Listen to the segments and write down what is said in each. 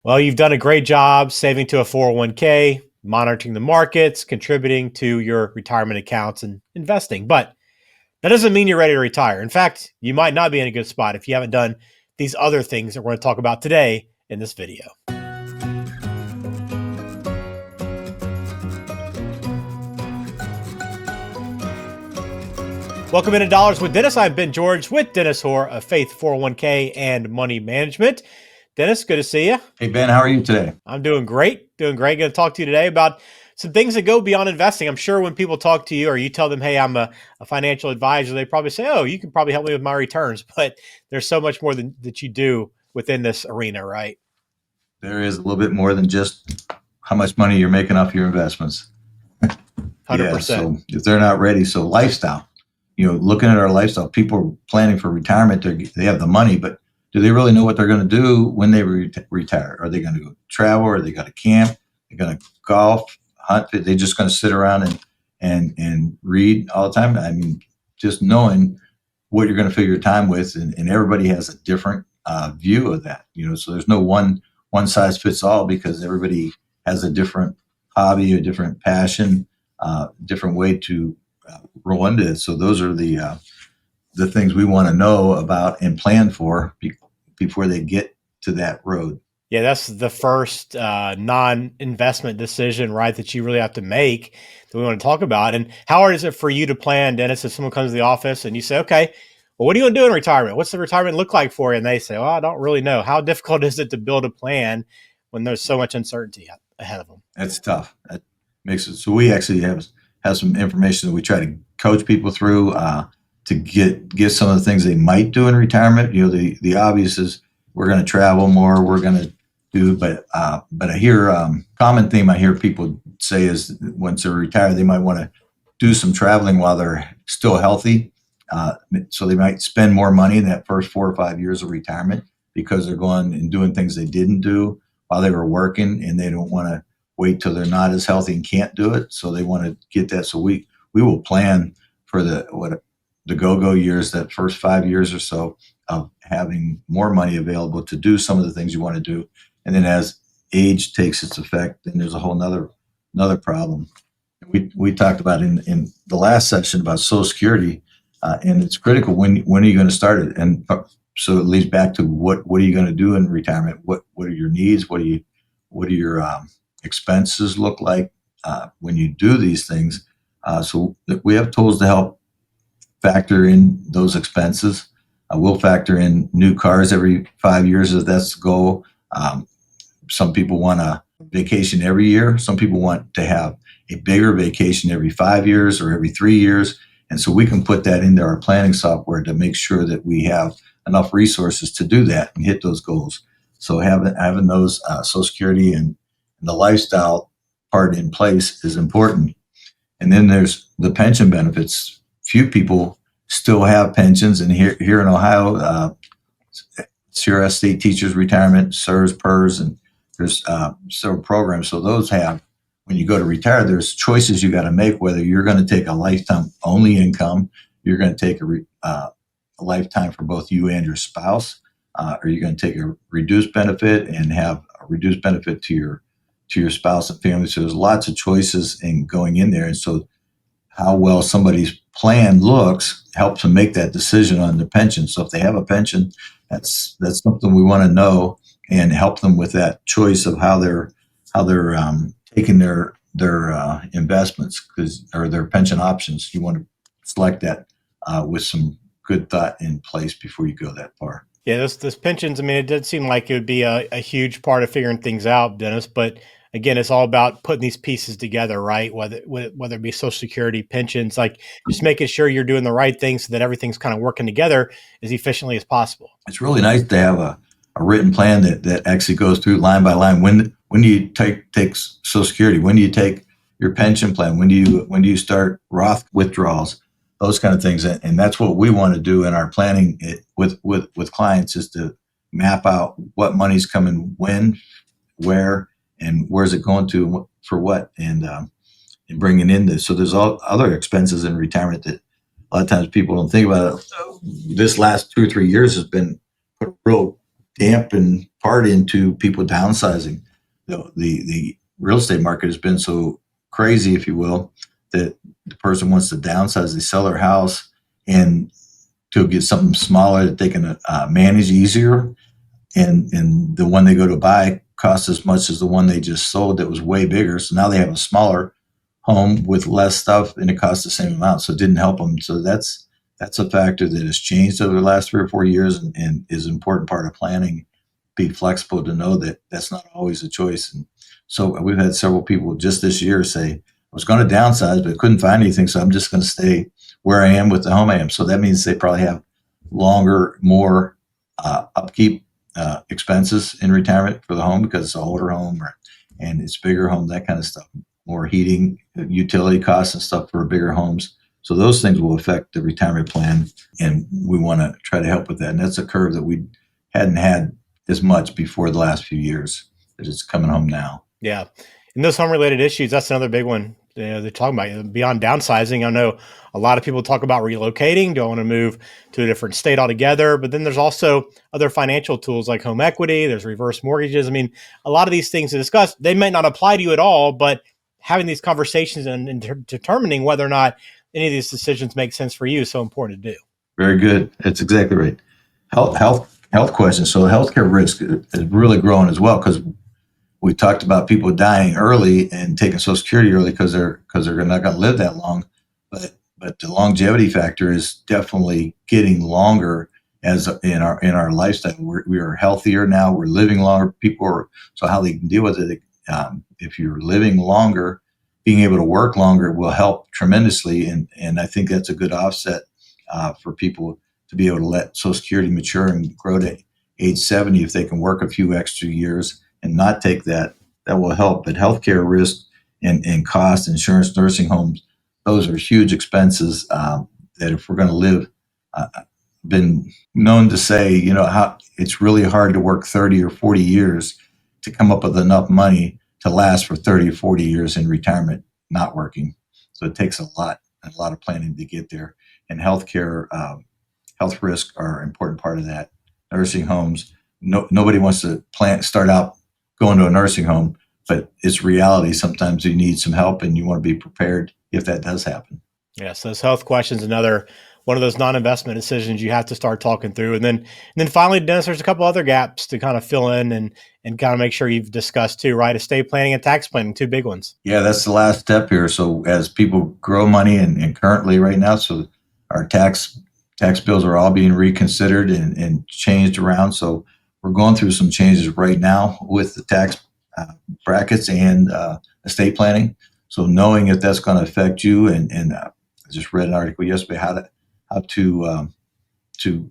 Well, you've done a great job saving to a 401k, monitoring the markets, contributing to your retirement accounts, and investing. But that doesn't mean you're ready to retire. In fact, you might not be in a good spot if you haven't done these other things that we're going to talk about today in this video. Welcome into Dollars with Dennis. I'm Ben George with Dennis Hoare of Faith 401k and Money Management. Dennis, good to see you. Hey, Ben, how are you today? I'm doing great. Doing great. Going to talk to you today about some things that go beyond investing. I'm sure when people talk to you or you tell them, hey, I'm a financial advisor, they probably say, oh, you can probably help me with my returns. But there's so much more that you do within this arena, right? There is a little bit more than just how much money you're making off your investments. Yeah, 100%. so if they're not ready, so lifestyle, looking at our lifestyle, people are planning for retirement, they have the money, but do they really know what they're going to do when they retire? Are they going to go travel? Are they going to camp? Are they going to golf, hunt? Are they just going to sit around and read all the time? I mean, just knowing what you're going to fill your time with, and everybody has a different view of that, so there's no one size fits all because everybody has a different hobby, a different passion, different way to roll into it. So those are the things we want to know about and plan for before they get to that road. Yeah, that's the first non-investment decision, right, that you really have to make that we want to talk about. And how hard is it for you to plan, Dennis, if someone comes to the office and you say, okay, well, what are you going to do in retirement? What's the retirement look like for you? And they say, well, I don't really know. How difficult is it to build a plan when there's so much uncertainty ahead of them? That's tough. That makes it so we actually have some information that we try to coach people through to get some of the things they might do in retirement. The obvious is we're going to travel more, we're going to do, but I hear common theme I hear people say is once they're retired, they might want to do some traveling while they're still healthy. So they might spend more money in that first 4 or 5 years of retirement because they're going and doing things they didn't do while they were working, and they don't want to wait till they're not as healthy and can't do it. So they want to get that. So we will plan for the go-go years, that first 5 years or so of having more money available to do some of the things you want to do. And then as age takes its effect, then there's a whole another problem. We talked about in the last session about Social Security, and it's critical. When are you going to start it? And so it leads back to what are you going to do in retirement? What are your needs? What are your expenses look like when you do these things? So we have tools to help factor in those expenses. We'll factor in new cars every 5 years if that's the goal. Some people want a vacation every year. Some people want to have a bigger vacation every 5 years or every 3 years. And so we can put that into our planning software to make sure that we have enough resources to do that and hit those goals. So having those Social Security and the lifestyle part in place is important. And then there's the pension benefits. Few people still have pensions, and here in Ohio, CRS State Teachers Retirement, SERS, PERS, and there's several programs. So those have, when you go to retire, there's choices you got to make, whether you're going to take a lifetime only income, you're going to take a lifetime for both you and your spouse, or you're going to take a reduced benefit and have a reduced benefit to your spouse and family. So there's lots of choices in going in there. And so how well somebody's plan looks helps them make that decision on their pension. So if they have a pension, that's something we want to know and help them with that choice of how they're taking their investments or their pension options. You want to select that with some good thought in place before you go that far. Yeah, this pensions, I mean, it did seem like it would be a huge part of figuring things out, Dennis, but again, it's all about putting these pieces together, right? Whether it be Social Security, pensions, like just making sure you're doing the right things so that everything's kind of working together as efficiently as possible. It's really nice to have a written plan that actually goes through line by line. When do you take Social Security? When do you take your pension plan? When do you start Roth withdrawals? Those kind of things, and that's what we want to do in our planning with clients, is to map out what money's coming when, where, and where's it going to for what, and bringing in this. So there's all other expenses in retirement that a lot of times people don't think about it. This last 2 or 3 years has been put a real damp and part into people downsizing. The real estate market has been so crazy, if you will, that the person wants to downsize. They sell their house and to get something smaller that they can manage easier, and the one they go to buy costs as much as the one they just sold that was way bigger. So now they have a smaller home with less stuff, and it costs the same amount. So it didn't help them. So that's a factor that has changed over the last 3 or 4 years, and is an important part of planning. Be flexible to know that that's not always a choice. And so we've had several people just this year say, "I was going to downsize, but couldn't find anything, so I'm just going to stay where I am with the home I am." So that means they probably have longer, more upkeep expenses in retirement for the home because it's an older home, and it's bigger home, that kind of stuff. More heating, utility costs and stuff for bigger homes. So those things will affect the retirement plan, and we want to try to help with that. And that's a curve that we hadn't had as much before the last few years, that it's coming home now. Yeah. And those home related issues, that's another big one. They're talking about beyond downsizing. I know a lot of people talk about relocating. Do I want to move to a different state altogether? But then there's also other financial tools like home equity. There's reverse mortgages. I mean, a lot of these things to discuss, they might not apply to you at all, but having these conversations and determining whether or not any of these decisions make sense for you is so important to do. Very good. That's exactly right. Health questions. So healthcare risk is really growing as well, because we talked about people dying early and taking Social Security early because they're not going to live that long, but the longevity factor is definitely getting longer as in our lifestyle. We are healthier now. We're living longer. So how they can deal with it. If you're living longer, being able to work longer will help tremendously, and I think that's a good offset for people to be able to let Social Security mature and grow to age 70 if they can work a few extra years and not take that. That will help. But healthcare risk and cost, insurance, nursing homes, those are huge expenses that if we're going to live, been known to say, how it's really hard to work 30 or 40 years to come up with enough money to last for 30 or 40 years in retirement, not working. So it takes a lot of planning to get there. And healthcare, health risks are an important part of that. Nursing homes, nobody wants to start out going to a nursing home, but it's reality. Sometimes you need some help, and you want to be prepared if that does happen. Yes, those health questions, another one of those non-investment decisions you have to start talking through. And then finally, Dennis, there's a couple other gaps to kind of fill in and kind of make sure you've discussed too, right? Estate planning and tax planning, two big ones. Yeah, that's the last step here. So as people grow money, and currently right now, so our tax bills are all being reconsidered and changed around. So we're going through some changes right now with the tax brackets and estate planning. So knowing if that's going to affect you, and I just read an article yesterday how to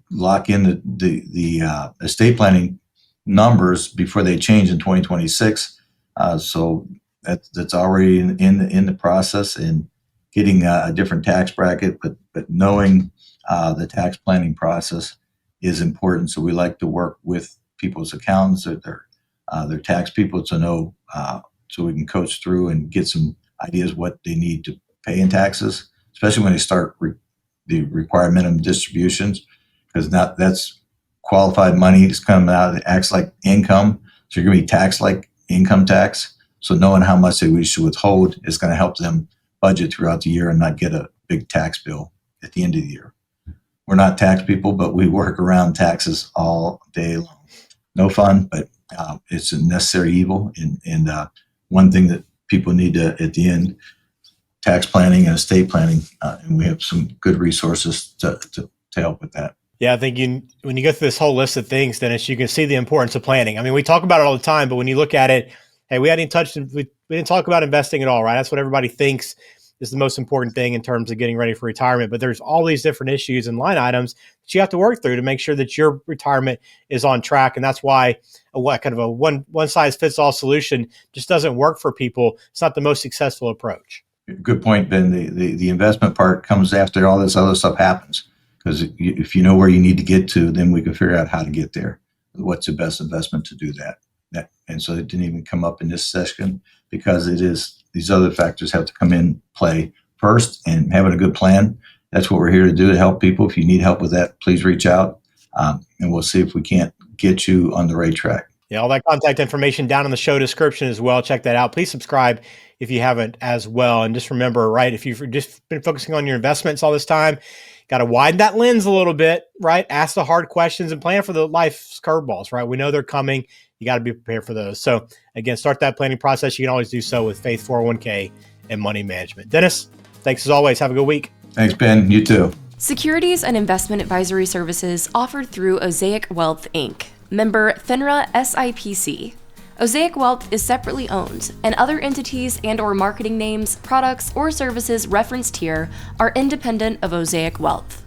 lock in the estate planning numbers before they change in 2026. So that's already in the process, and getting a different tax bracket, but knowing the tax planning process is important. So we like to work with people's accountants or their tax people to know, so we can coach through and get some ideas what they need to pay in taxes, especially when they start the required minimum distributions, because that's qualified money is coming out. It acts like income, so you're going to be taxed like income tax. So knowing how much they should withhold is going to help them budget throughout the year and not get a big tax bill at the end of the year. We're not tax people, but we work around taxes all day long. No fun, but it's a necessary evil. And one thing that people need to, at the end, tax planning and estate planning, and we have some good resources to help with that. Yeah, I think when you go through this whole list of things, Dennis, you can see the importance of planning. I mean, we talk about it all the time, but when you look at it, hey, we didn't talk about investing at all, right? That's what everybody thinks is the most important thing in terms of getting ready for retirement. But there's all these different issues and line items that you have to work through to make sure that your retirement is on track. And that's why a one size fits all solution just doesn't work for people. It's not the most successful approach. Good point, Ben. The investment part comes after all this other stuff happens. Because if you know where you need to get to, then we can figure out how to get there. What's the best investment to do that? And so it didn't even come up in this session, because it is, these other factors have to come in play first, and having a good plan. That's what we're here to do, to help people. If you need help with that, please reach out, and we'll see if we can't get you on the right track. Yeah, all that contact information down in the show description as well. Check that out. Please subscribe if you haven't as well. And just remember, right, if you've just been focusing on your investments all this time, got to widen that lens a little bit, right? Ask the hard questions and plan for the life's curveballs, right? We know they're coming. You got to be prepared for those. So again, start that planning process. You can always do so with Faith 401k and money management. Dennis, thanks as always. Have a good week. Thanks, Ben. You too. Securities and investment advisory services offered through Osaic Wealth, Inc., member FINRA SIPC. Osaic Wealth is separately owned, and other entities and/or marketing names, products, or services referenced here are independent of Osaic Wealth.